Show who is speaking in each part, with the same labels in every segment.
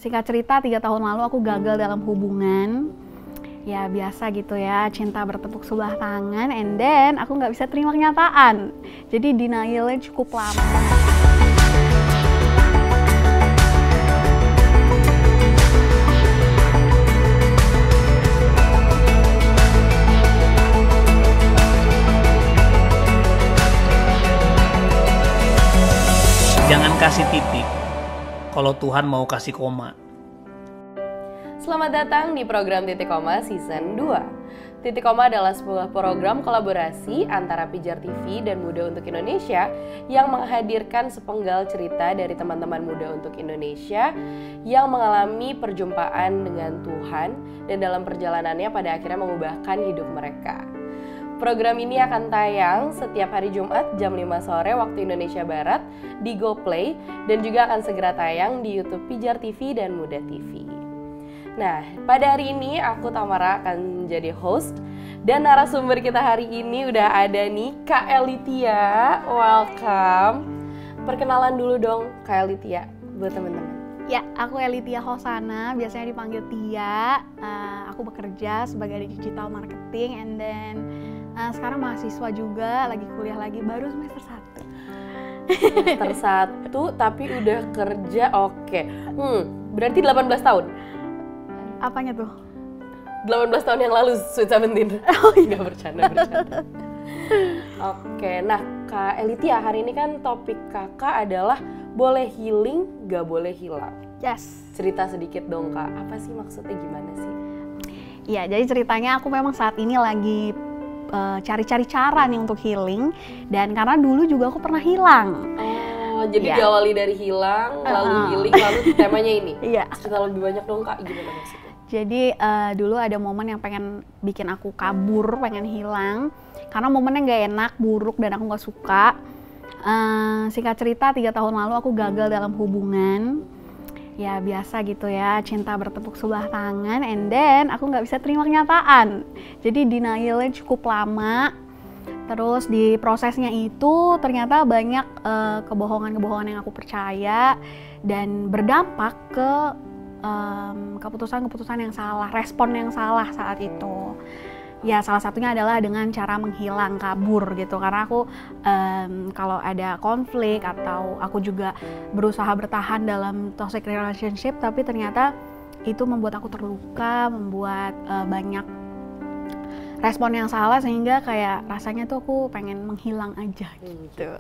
Speaker 1: Singkat cerita, 3 tahun lalu aku gagal dalam hubungan. Ya biasa gitu ya, cinta bertepuk sebelah tangan, and then aku nggak bisa terima kenyataan. Jadi denialnya cukup lama.
Speaker 2: Jangan kasih titik kalau Tuhan mau kasih koma.
Speaker 3: Selamat datang di program Titik Koma Season 2. Titik Koma adalah sebuah program kolaborasi antara Pijar TV dan Muda Untuk Indonesia yang menghadirkan sepenggal cerita dari teman-teman Muda Untuk Indonesia yang mengalami perjumpaan dengan Tuhan dan dalam perjalanannya pada akhirnya mengubahkan hidup mereka. Program ini akan tayang setiap hari Jumat jam 5 sore waktu Indonesia Barat di GoPlay dan juga akan segera tayang di YouTube Pijar TV dan Muda TV. Nah, pada hari ini aku Tamara akan jadi host dan narasumber kita hari ini udah ada nih Kak Elitia. Welcome. Perkenalan dulu dong Kak Elitia buat teman-teman.
Speaker 1: Ya, aku Elitia Hosana, biasanya dipanggil Tia. Aku bekerja sebagai digital marketing, and then sekarang mahasiswa juga, lagi kuliah lagi, baru semester 1.
Speaker 3: Semester 1 tapi udah kerja, oke. Berarti 18 tahun?
Speaker 1: Apanya tuh?
Speaker 3: 18 tahun yang lalu, Sweet 17.
Speaker 1: Oh iya.
Speaker 3: Nggak bercanda. Oke, nah Kak Elitia, hari ini kan topik kakak adalah boleh healing, gak boleh hilang.
Speaker 1: Yes.
Speaker 3: Cerita sedikit dong Kak, apa sih maksudnya, gimana sih?
Speaker 1: Iya, jadi ceritanya aku memang saat ini lagi cari-cari cara nih untuk healing. Dan karena dulu juga aku pernah hilang.
Speaker 3: Oh, jadi diawali dari hilang, lalu healing, lalu temanya ini.
Speaker 1: Iya.
Speaker 3: Cerita lebih banyak dong Kak, gimana maksudnya?
Speaker 1: Jadi dulu ada momen yang pengen bikin aku kabur, pengen hilang. Karena momennya nggak enak, buruk, dan aku nggak suka. Singkat cerita, 3 tahun lalu aku gagal dalam hubungan. Ya biasa gitu ya, cinta bertepuk sebelah tangan, and then aku nggak bisa terima kenyataan. Jadi denialnya cukup lama. Terus di prosesnya itu ternyata banyak kebohongan-kebohongan yang aku percaya dan berdampak ke keputusan-keputusan yang salah, respon yang salah saat itu. Ya salah satunya adalah dengan cara menghilang, kabur gitu. Karena aku kalau ada konflik atau aku juga berusaha bertahan dalam toxic relationship, tapi ternyata itu membuat aku terluka, membuat banyak respon yang salah, sehingga kayak rasanya tuh aku pengen menghilang aja gitu.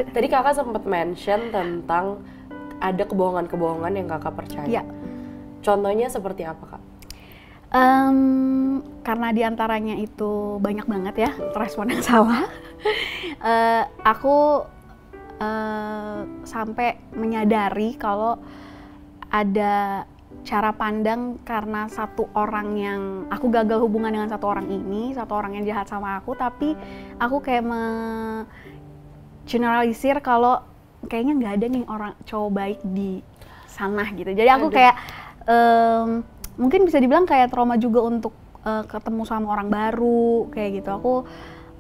Speaker 3: Tadi kakak sempat mention tentang ada kebohongan-kebohongan yang kakak percaya.
Speaker 1: Ya.
Speaker 3: Contohnya seperti apa Kak?
Speaker 1: Karena diantaranya itu banyak banget ya respon yang salah. Aku sampai menyadari kalau ada cara pandang karena satu orang yang aku gagal hubungan dengan satu orang ini, satu orang yang jahat sama aku, tapi aku kayak generalisir kalau kayaknya nggak ada nih orang cowok baik di sana gitu. Jadi aku kayak mungkin bisa dibilang kayak trauma juga untuk ketemu sama orang baru kayak gitu.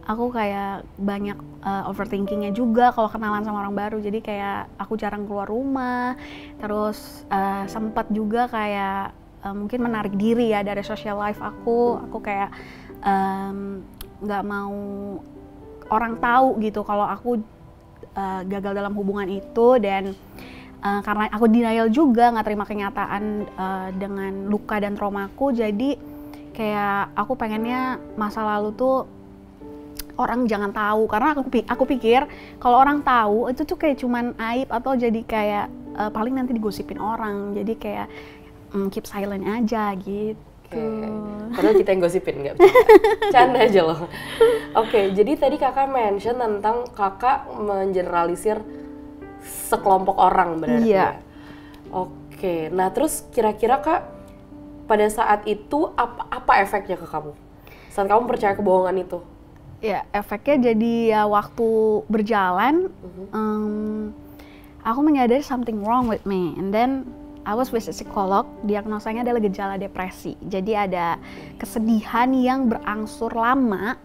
Speaker 1: Aku kayak banyak overthinkingnya juga kalau kenalan sama orang baru. Jadi kayak aku jarang keluar rumah. Terus sempat juga kayak mungkin menarik diri ya dari social life aku. Aku kayak nggak mau orang tahu gitu kalau aku gagal dalam hubungan itu. Dan karena aku denial juga, nggak terima kenyataan dengan luka dan traumaku, jadi kayak aku pengennya masa lalu tuh orang jangan tahu. Karena aku pikir kalau orang tahu itu tuh kayak cuman aib atau jadi kayak paling nanti digosipin orang, jadi kayak keep silent aja gitu.
Speaker 3: Padahal kita yang gosipin, nggak bercanda. Canda aja loh. Oke, jadi tadi kakak mention tentang kakak mengeneralisir sekelompok orang berarti.
Speaker 1: Iya.
Speaker 3: Oke, nah terus kira-kira Kak pada saat itu apa efeknya ke kamu? Saat kamu percaya kebohongan itu?
Speaker 1: Ya efeknya jadi ya waktu berjalan, aku menyadari something wrong with me, and then I was with a psikolog. Diagnosanya adalah gejala depresi. Jadi ada kesedihan yang berangsur lama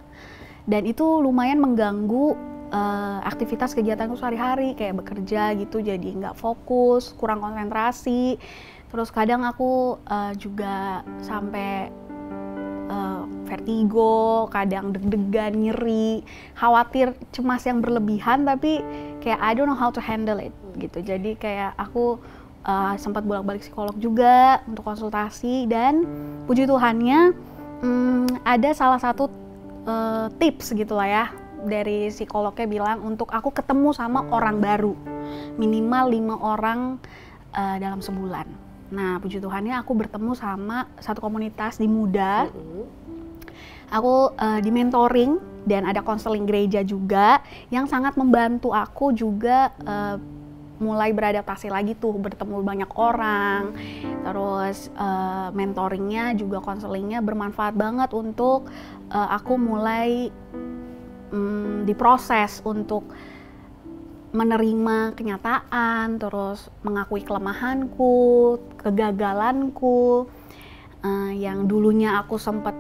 Speaker 1: dan itu lumayan mengganggu aktivitas kegiatanku sehari-hari, kayak bekerja gitu, jadi nggak fokus, kurang konsentrasi. Terus kadang aku juga sampai vertigo, kadang deg-degan, nyeri, khawatir, cemas yang berlebihan, tapi kayak I don't know how to handle it gitu. Jadi kayak aku sempat bolak-balik psikolog juga untuk konsultasi, dan puji Tuhannya ada salah satu tips gitu lah ya dari psikolognya bilang untuk aku ketemu sama orang baru minimal 5 orang dalam sebulan. Nah, puji Tuhannya aku bertemu sama satu komunitas di Muda. Aku di mentoring dan ada konseling gereja juga yang sangat membantu aku juga mulai beradaptasi lagi tuh, bertemu banyak orang. Terus mentoringnya juga konselingnya bermanfaat banget untuk aku mulai diproses untuk menerima kenyataan, terus mengakui kelemahanku, kegagalanku, yang dulunya aku sempat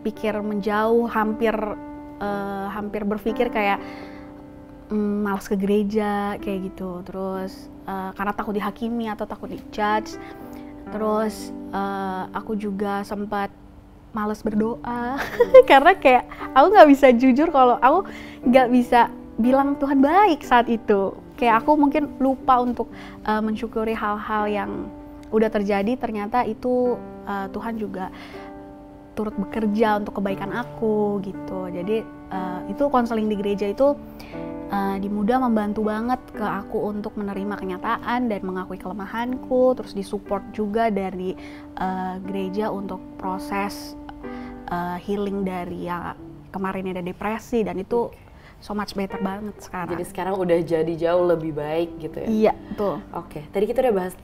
Speaker 1: pikir menjauh, hampir berpikir kayak malas ke gereja kayak gitu. Terus karena takut dihakimi atau takut dijudge. Terus aku juga sempat malas berdoa karena kayak aku nggak bisa jujur kalau aku nggak bisa bilang Tuhan baik saat itu. Kayak aku mungkin lupa untuk mensyukuri hal-hal yang udah terjadi, ternyata itu Tuhan juga turut bekerja untuk kebaikan aku gitu. Jadi itu konseling di gereja itu di Muda membantu banget ke aku untuk menerima kenyataan dan mengakui kelemahanku, terus disupport juga dari gereja untuk proses healing dari ya kemarin ada depresi, dan itu so much better banget sekarang.
Speaker 3: Jadi sekarang udah jadi jauh lebih baik gitu ya?
Speaker 1: Iya, betul.
Speaker 3: Oke, tadi kita udah bahas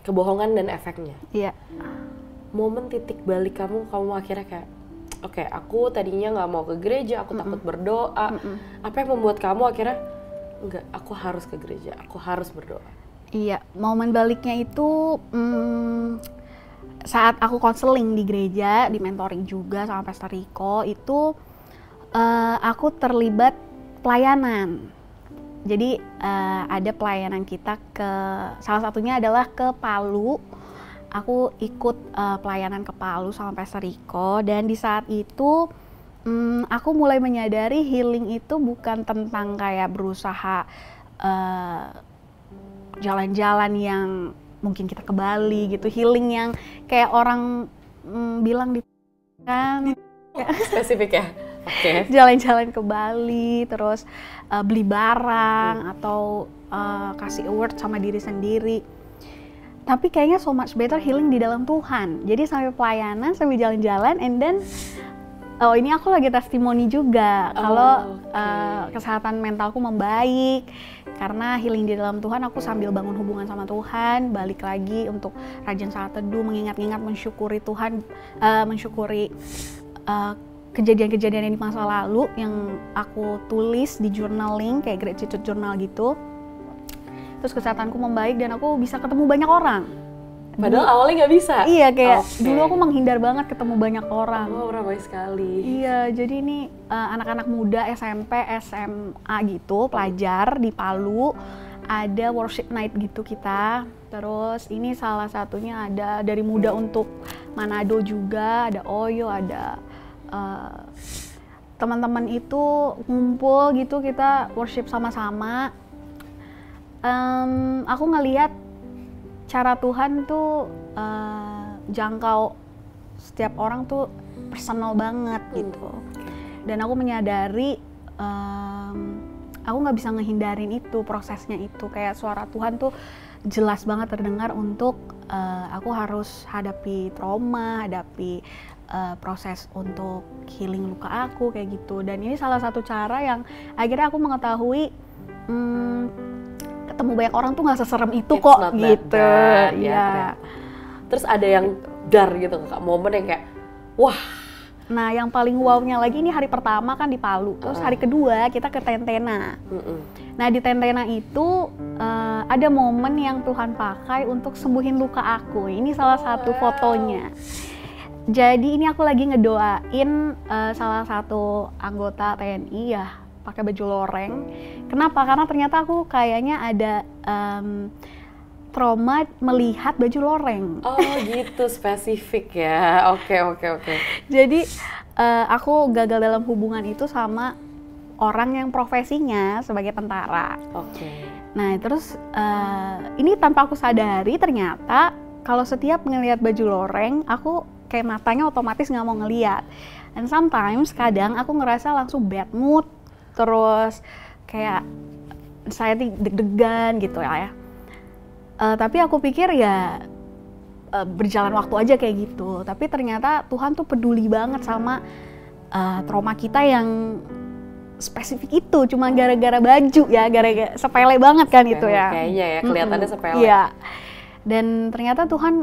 Speaker 3: kebohongan dan efeknya.
Speaker 1: Iya.
Speaker 3: Momen titik balik kamu akhirnya kayak, oke, aku tadinya nggak mau ke gereja, aku takut berdoa. Apa yang membuat kamu akhirnya, enggak, aku harus ke gereja, aku harus berdoa?
Speaker 1: Iya, momen baliknya itu saat aku konseling di gereja, di mentoring juga sama Pastor Rico, itu aku terlibat pelayanan. Jadi ada pelayanan kita ke, salah satunya adalah ke Palu. Aku ikut pelayanan ke Palu sama Pastor Rico, dan di saat itu aku mulai menyadari healing itu bukan tentang kayak berusaha jalan-jalan yang mungkin kita ke Bali gitu, healing yang kayak orang bilang di kan
Speaker 3: spesifik ya. Oke.
Speaker 1: Jalan-jalan ke Bali, terus beli barang atau kasih award sama diri sendiri. Tapi kayaknya so much better healing di dalam Tuhan. Jadi sampai pelayanan, sampai jalan-jalan, and then ini aku lagi testimoni juga kalau kesehatan mentalku membaik karena healing di dalam Tuhan. Aku sambil bangun hubungan sama Tuhan, balik lagi untuk rajin saat teduh, mengingat-ingat, mensyukuri Tuhan, mensyukuri kejadian-kejadian yang di masa lalu yang aku tulis di journaling, kayak gratitude journal gitu. Terus kesehatanku membaik dan aku bisa ketemu banyak orang.
Speaker 3: Padahal awalnya nggak bisa?
Speaker 1: Iya, kayak dulu aku menghindar banget ketemu banyak orang.
Speaker 3: Oh, ramai sekali.
Speaker 1: Iya, jadi ini anak-anak muda SMP, SMA gitu, pelajar di Palu. Ada worship night gitu kita. Terus ini salah satunya ada dari Muda untuk Manado juga, ada Oyo, ada teman-teman itu ngumpul gitu, kita worship sama-sama. Aku ngelihat cara Tuhan tuh jangkau setiap orang tuh personal banget gitu. Dan aku menyadari aku nggak bisa ngehindarin itu, prosesnya itu. Kayak suara Tuhan tuh jelas banget terdengar untuk aku harus hadapi trauma, hadapi proses untuk healing luka aku kayak gitu. Dan ini salah satu cara yang akhirnya aku mengetahui ketemu banyak orang tuh nggak seserem itu kok gitu. Ya.
Speaker 3: Terus ada yang dar gitu Kak, momen yang kayak wah.
Speaker 1: Nah, yang paling wow-nya lagi ini hari pertama kan di Palu. Terus hari kedua kita ke Tentena. Nah, di Tentena itu ada momen yang Tuhan pakai untuk sembuhin luka aku. Ini salah satu fotonya. Jadi ini aku lagi ngedoain salah satu anggota TNI ya, pakai baju loreng. Kenapa? Karena ternyata aku kayaknya ada trauma melihat baju loreng.
Speaker 3: Oh gitu, spesifik ya. Oke.
Speaker 1: Jadi aku gagal dalam hubungan itu sama orang yang profesinya sebagai tentara.
Speaker 3: Oke.
Speaker 1: Nah terus ini tanpa aku sadari ternyata kalau setiap ngelihat baju loreng aku kayak matanya otomatis nggak mau ngelihat. And sometimes kadang aku ngerasa langsung bad mood, terus kayak saya deg-degan gitu ya. Tapi aku pikir ya berjalan waktu aja kayak gitu. Tapi ternyata Tuhan tuh peduli banget sama trauma kita yang spesifik itu. Cuma gara-gara baju ya, gara-gara sepele banget kan itu ya.
Speaker 3: Kayaknya ya, kelihatannya sepele.
Speaker 1: Iya. Dan ternyata Tuhan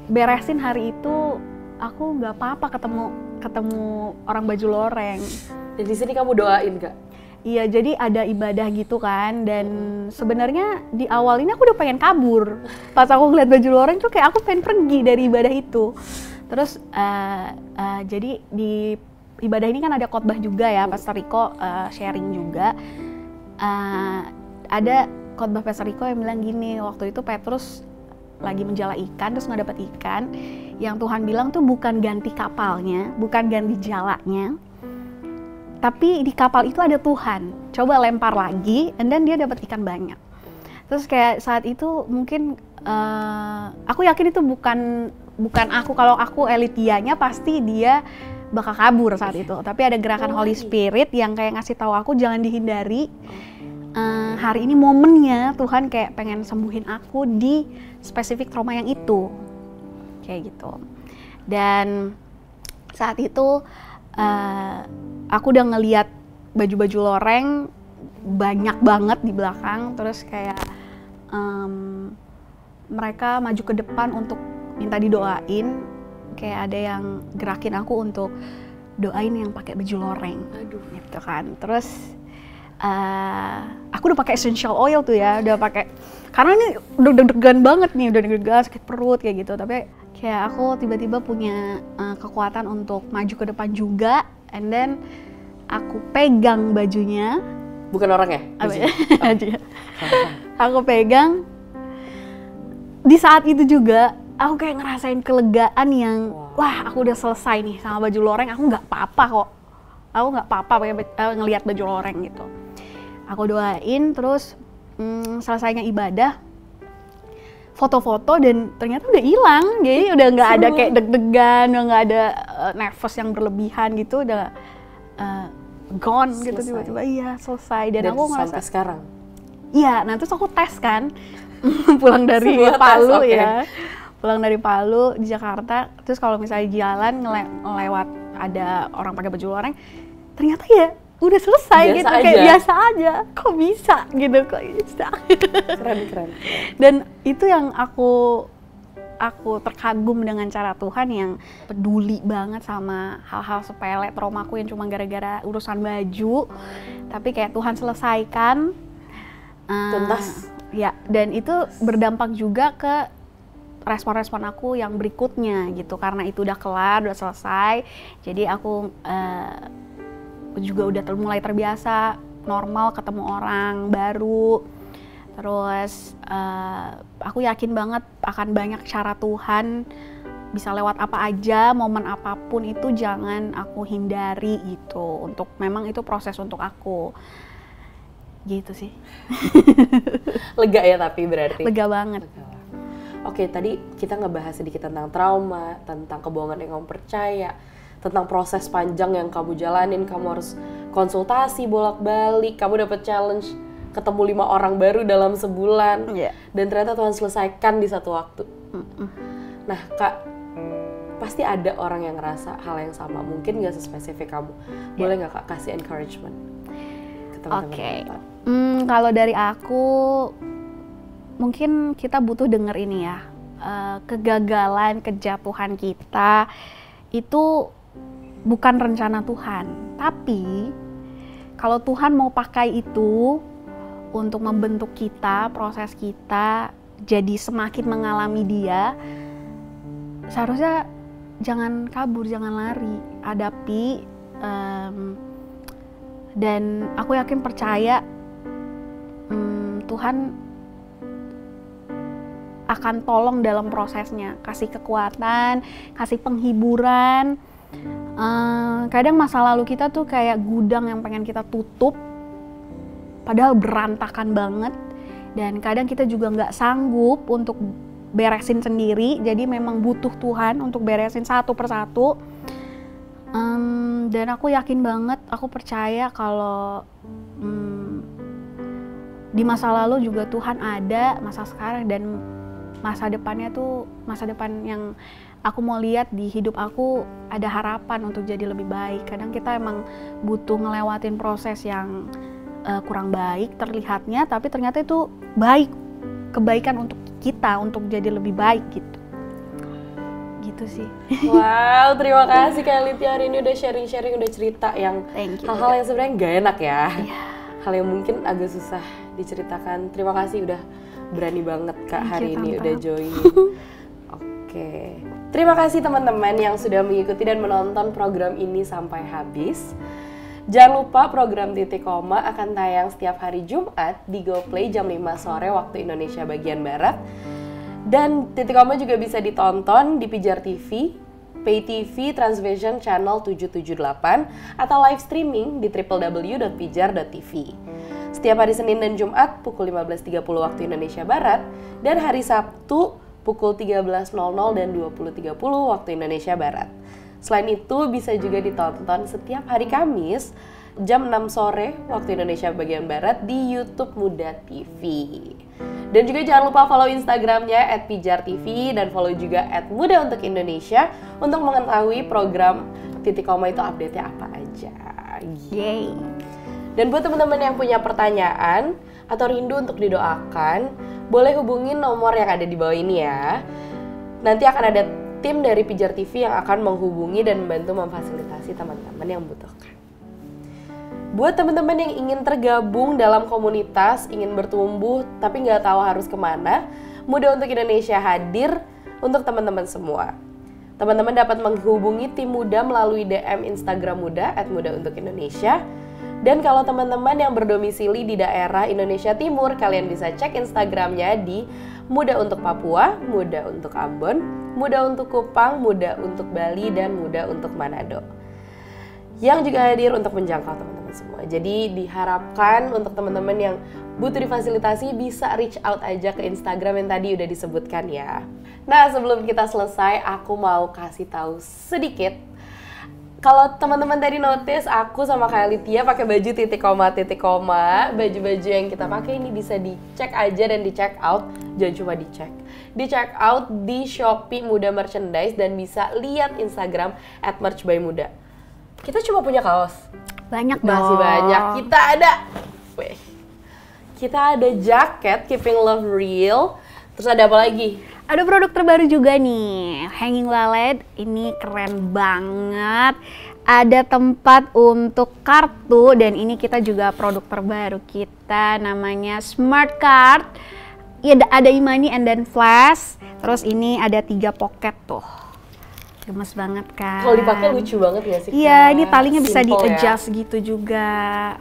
Speaker 1: beresin hari itu, aku nggak apa-apa ketemu orang baju loreng.
Speaker 3: Dan di sini kamu doain gak?
Speaker 1: Iya, jadi ada ibadah gitu kan, dan sebenarnya di awal ini aku udah pengen kabur. Pas aku ngeliat baju loreng tuh kayak aku pengen pergi dari ibadah itu. Terus jadi di ibadah ini kan ada khotbah juga ya, Pastor Riko sharing juga. Ada khotbah Pastor Riko yang bilang gini, waktu itu Petrus lagi menjala ikan, terus nggak dapet ikan. Yang Tuhan bilang tuh bukan ganti kapalnya, bukan ganti jalanya, tapi di kapal itu ada Tuhan. Coba lempar lagi, and then dia dapat ikan banyak. Terus kayak saat itu mungkin aku yakin itu bukan aku. Kalau aku Elitianya pasti dia bakal kabur saat itu. Tapi ada gerakan Holy Spirit yang kayak ngasih tahu aku jangan dihindari. Hari ini momennya Tuhan kayak pengen sembuhin aku di spesifik trauma yang itu. Kayak gitu. Dan saat itu aku udah ngeliat baju-baju loreng banyak banget di belakang, terus kayak mereka maju ke depan untuk minta didoain, kayak ada yang gerakin aku untuk doain yang pakai baju loreng.
Speaker 3: Aduh.
Speaker 1: Gitu kan. Terus aku udah pakai essential oil tuh ya, udah pakai, karena ini udah deg-degan banget nih, udah deg-degan sakit perut kayak gitu. Tapi kayak aku tiba-tiba punya kekuatan untuk maju ke depan juga, and then aku pegang bajunya.
Speaker 3: Bukan orang ya?
Speaker 1: Aku pegang. Di saat itu juga aku kayak ngerasain kelegaan yang wah, aku udah selesai nih sama baju loreng. Aku nggak apa-apa kok. Aku nggak apa-apa ngelihat baju loreng gitu. Aku doain, terus selesainya ibadah, foto-foto, dan ternyata udah hilang. Jadi udah nggak ada kayak deg-degan, udah nggak ada nervous yang berlebihan gitu, udah gone
Speaker 3: Selesai.
Speaker 1: gitu tiba-tiba. Iya, selesai. Dan aku ngerasa
Speaker 3: sampai sekarang.
Speaker 1: iya. Nah terus aku tes kan pulang dari
Speaker 3: Sebuah
Speaker 1: Palu
Speaker 3: tes, okay.
Speaker 1: ya, pulang dari Palu di Jakarta. Terus kalau misalnya jalan ngelewat ada orang pakai baju loreng, ternyata ya udah selesai
Speaker 3: Biasa
Speaker 1: gitu,
Speaker 3: aja.
Speaker 1: kayak biasa aja. Kok bisa gitu, kok bisa.
Speaker 3: Keren.
Speaker 1: Dan itu yang aku terkagum dengan cara Tuhan yang peduli banget sama hal-hal sepele traumaku yang cuma gara-gara urusan baju, tapi kayak Tuhan selesaikan
Speaker 3: Tuntas.
Speaker 1: Ya, dan itu berdampak juga ke respon-respon aku yang berikutnya gitu, karena itu udah kelar, udah selesai. Jadi aku juga udah mulai terbiasa normal ketemu orang baru. Terus aku yakin banget akan banyak cara Tuhan, bisa lewat apa aja, momen apapun itu jangan aku hindari gitu. Untuk memang itu proses untuk aku. Gitu sih.
Speaker 3: Lega ya tapi berarti.
Speaker 1: Lega banget.
Speaker 3: Oke, tadi kita ngebahas sedikit tentang trauma, tentang kebohongan yang kamu percaya, tentang proses panjang yang kamu jalanin. Kamu harus konsultasi bolak-balik, kamu dapat challenge ketemu 5 orang baru dalam sebulan, dan ternyata Tuhan selesaikan di satu waktu. Nah Kak, pasti ada orang yang ngerasa hal yang sama, mungkin nggak sespesifik kamu. Boleh nggak Kak kasih encouragement ke teman-teman?
Speaker 1: Oke. Kalau dari aku, mungkin kita butuh denger ini ya, kegagalan, kejatuhan kita itu bukan rencana Tuhan. Tapi kalau Tuhan mau pakai itu untuk membentuk kita, proses kita jadi semakin mengalami Dia, seharusnya jangan kabur, jangan lari, hadapi. Dan aku yakin percaya Tuhan akan tolong dalam prosesnya, kasih kekuatan, kasih penghiburan. Kadang masa lalu kita tuh kayak gudang yang pengen kita tutup, padahal berantakan banget, dan kadang kita juga nggak sanggup untuk beresin sendiri, jadi memang butuh Tuhan untuk beresin satu persatu. Dan aku yakin banget, aku percaya kalau di masa lalu juga Tuhan ada, masa sekarang dan masa depannya tuh masa depan yang aku mau lihat di hidup aku, ada harapan untuk jadi lebih baik. Kadang kita emang butuh ngelewatin proses yang kurang baik terlihatnya, tapi ternyata itu baik, kebaikan untuk kita untuk jadi lebih baik gitu. Gitu sih.
Speaker 3: Wow, terima kasih Kak Litya hari ini udah sharing-sharing, udah cerita yang hal-hal yang sebenarnya gak enak ya. Hal yang mungkin agak susah diceritakan. Terima kasih udah berani banget Kak hari ini udah join. Oke. Terima kasih teman-teman yang sudah mengikuti dan menonton program ini sampai habis. Jangan lupa program Titik Koma akan tayang setiap hari Jumat di GoPlay jam 5 sore waktu Indonesia bagian Barat. Dan Titik Koma juga bisa ditonton di Pijar TV, Pay TV, Transvision Channel 778, atau live streaming di www.pijar.tv. Setiap hari Senin dan Jumat pukul 15.30 waktu Indonesia Barat, dan hari Sabtu pukul 13.00 dan 20.30 waktu Indonesia Barat. Selain itu bisa juga ditonton setiap hari Kamis jam 6 sore waktu Indonesia bagian Barat di YouTube Muda TV. Dan juga jangan lupa follow Instagramnya @pijartv dan follow juga @muda-untuk-Indonesia untuk mengetahui program Titik Koma itu update-nya apa aja.
Speaker 1: Yay.
Speaker 3: Dan buat teman-teman yang punya pertanyaan atau rindu untuk didoakan, boleh hubungin nomor yang ada di bawah ini ya. Nanti akan ada tim dari Pijar TV yang akan menghubungi dan membantu memfasilitasi teman-teman yang membutuhkan. Buat teman-teman yang ingin tergabung dalam komunitas, ingin bertumbuh tapi nggak tahu harus kemana, Muda Untuk Indonesia hadir untuk teman-teman semua. Teman-teman dapat menghubungi tim Muda melalui DM Instagram Muda @muda-untuk-indonesia. Dan kalau teman-teman yang berdomisili di daerah Indonesia Timur, kalian bisa cek Instagramnya di Muda Untuk Papua, Muda Untuk Ambon, Muda Untuk Kupang, Muda Untuk Bali, dan Muda Untuk Manado. Yang juga hadir untuk menjangkau teman-teman semua. Jadi diharapkan untuk teman-teman yang butuh difasilitasi bisa reach out aja ke Instagram yang tadi udah disebutkan ya. Nah, sebelum kita selesai, aku mau kasih tahu sedikit. Kalau teman-teman tadi notice aku sama Kak Litya pakai baju titik koma, baju-baju yang kita pakai ini bisa dicek aja dan di check out. Jangan cuma dicek, di check out di Shopee Muda Merchandise dan bisa lihat Instagram @merchbymuda. Kita cuma punya kaos.
Speaker 1: Banyak dong.
Speaker 3: Masih banyak. Kita ada jaket Keeping Love Real. Terus ada apa lagi?
Speaker 1: Ada produk terbaru juga nih, Hanging Wallet. Ini keren banget. Ada tempat untuk kartu dan ini kita juga produk terbaru kita namanya Smart Card. Ya, ada e-money and then flash. Terus ini ada 3 pocket tuh. Gemes banget kan?
Speaker 3: Kalau dipakai lucu banget ya sih?
Speaker 1: Iya, ini talinya bisa
Speaker 3: ya?
Speaker 1: di-adjust gitu juga.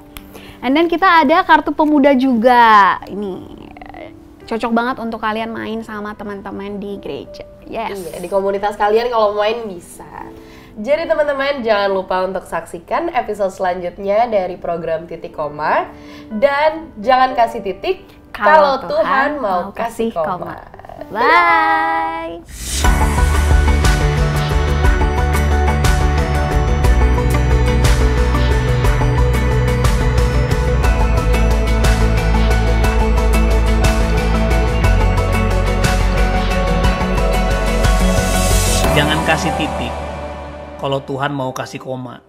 Speaker 1: And then kita ada kartu pemuda juga. Ini cocok banget untuk kalian main sama teman-teman di gereja. Yes.
Speaker 3: Iya, di komunitas kalian kalau main bisa. Jadi teman-teman jangan lupa untuk saksikan episode selanjutnya dari program Titik Koma. Dan jangan kasih titik kalau Tuhan mau kasih koma.
Speaker 1: Bye!
Speaker 2: Jangan kasih titik kalau Tuhan mau kasih koma.